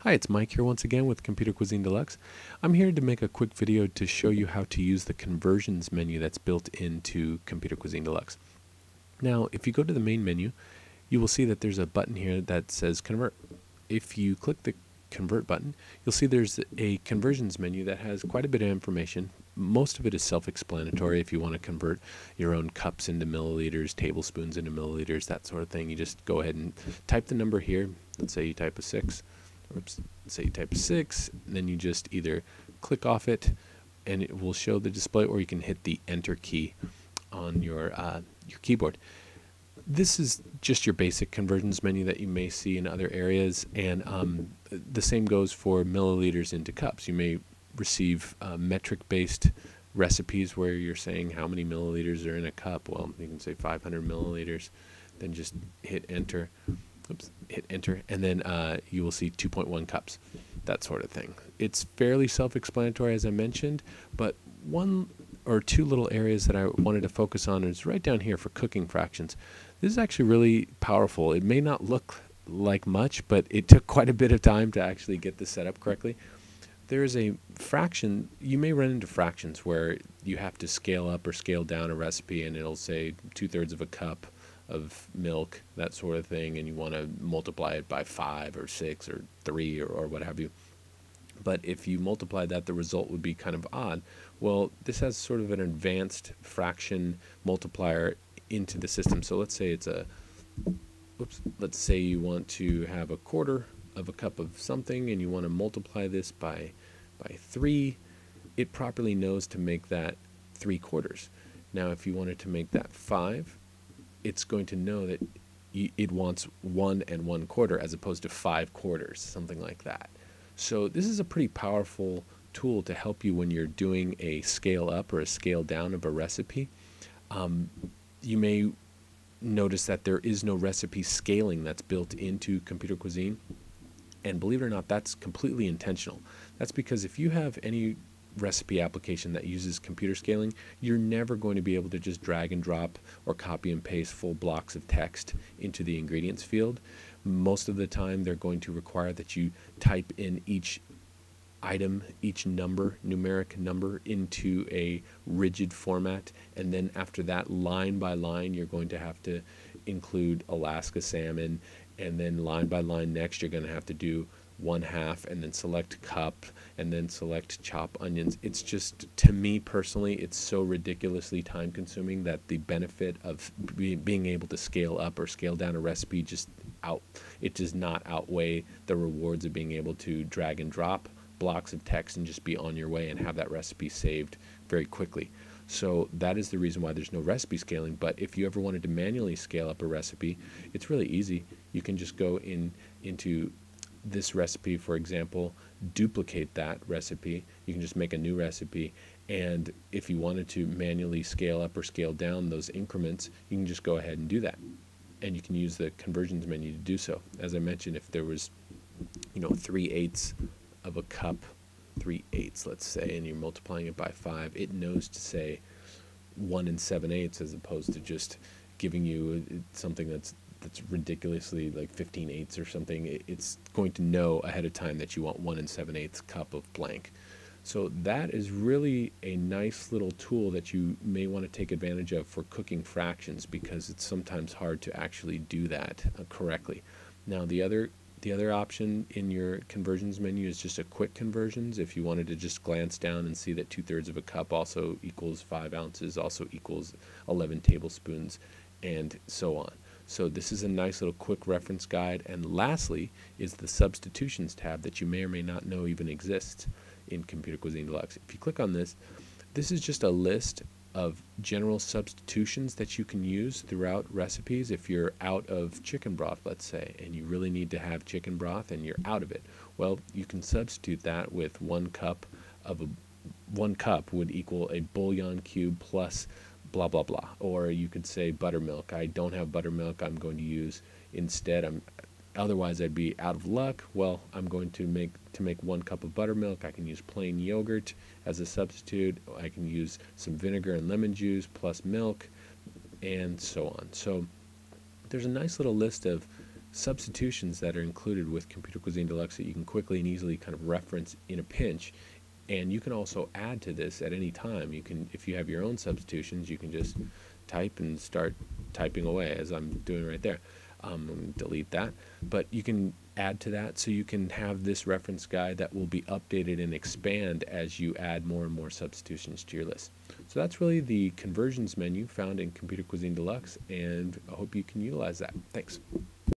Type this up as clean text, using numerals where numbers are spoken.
Hi, it's Mike here once again with Computer Cuisine Deluxe. I'm here to make a quick video to show you how to use the conversions menu that's built into Computer Cuisine Deluxe. Now, if you go to the main menu, you will see that there's a button here that says Convert. If you click the Convert button, you'll see there's a conversions menu that has quite a bit of information. Most of it is self-explanatory. If you want to convert your own cups into milliliters, tablespoons into milliliters, that sort of thing, you just go ahead and type the number here. Let's say you type a 6. Oops, say you type 6, and then you just either click off it and it will show the display, or you can hit the enter key on your keyboard. This is just your basic conversions menu that you may see in other areas, and the same goes for milliliters into cups. You may receive metric-based recipes where you're saying how many milliliters are in a cup. Well, you can say 500 milliliters, then just hit enter. Oops, hit enter, and then you will see 2.1 cups, that sort of thing. It's fairly self-explanatory, as I mentioned, but one or two little areas that I wanted to focus on is right down here for cooking fractions. This is actually really powerful. It may not look like much, but it took quite a bit of time to actually get this set up correctly. There is a fraction. You may run into fractions where you have to scale up or scale down a recipe, and it'll say 2/3 of a cup of milk, that sort of thing, and you want to multiply it by 5 or 6 or 3 or what have you. But if you multiply that, the result would be kind of odd. Well, this has sort of an advanced fraction multiplier into the system. So let's say it's let's say you want to have 1/4 of a cup of something and you want to multiply this by 3. It properly knows to make that 3/4. Now if you wanted to make that 5, it's going to know that it wants 1 1/4 as opposed to 5/4, something like that. So this is a pretty powerful tool to help you when you're doing a scale up or a scale down of a recipe. You may notice that there is no recipe scaling that's built into Computer Cuisine, and believe it or not, that's completely intentional. That's because if you have any recipe application that uses computer scaling, you're never going to be able to just drag and drop or copy and paste full blocks of text into the ingredients field. Most of the time they're going to require that you type in each item, each number, numeric number, into a rigid format, and then after that, line by line, you're going to have to include Alaska salmon, and then line by line next you're going to have to do 1/2 and then select cup and then select chop onions. It's just, to me personally, it's so ridiculously time consuming that the benefit of being able to scale up or scale down a recipe it does not outweigh the rewards of being able to drag and drop blocks of text and just be on your way and have that recipe saved very quickly. So that is the reason why there's no recipe scaling. But if you ever wanted to manually scale up a recipe, it's really easy. You can just go into this recipe, for example, duplicate that recipe. You can just make a new recipe, and if you wanted to manually scale up or scale down those increments, you can just go ahead and do that, and you can use the conversions menu to do so. As I mentioned, if there was 3/8 of a cup, 3/8 let's say, and you're multiplying it by 5, it knows to say 1 7/8 as opposed to just giving you something that's ridiculously like 15/8 or something. It's going to know ahead of time that you want 1 7/8 cup of blank. So that is really a nice little tool that you may want to take advantage of for cooking fractions, because it's sometimes hard to actually do that correctly. Now the other option in your conversions menu is just a quick conversions. If you wanted to just glance down and see that 2/3 of a cup also equals 5 ounces, also equals 11 tablespoons, and so on. So this is a nice little quick reference guide. And lastly is the substitutions tab that you may or may not know even exists in Computer Cuisine Deluxe. If you click on this, this is just a list of general substitutions that you can use throughout recipes. If you're out of chicken broth, let's say, and you really need to have chicken broth and you're out of it, well, you can substitute that with 1 cup would equal a bouillon cube plus blah blah blah. Or you could say buttermilk. I don't have buttermilk. I'm going to use instead. Otherwise I'd be out of luck. Well, I'm going to make 1 cup of buttermilk. I can use plain yogurt as a substitute. I can use some vinegar and lemon juice plus milk, and so on. So there's a nice little list of substitutions that are included with Computer Cuisine Deluxe that you can quickly and easily kind of reference in a pinch. And you can also add to this at any time. You can, if you have your own substitutions, you can just type and start typing away as I'm doing right there. Let me delete that. But you can add to that, so you can have this reference guide that will be updated and expand as you add more and more substitutions to your list. So that's really the conversions menu found in Computer Cuisine Deluxe, and I hope you can utilize that. Thanks.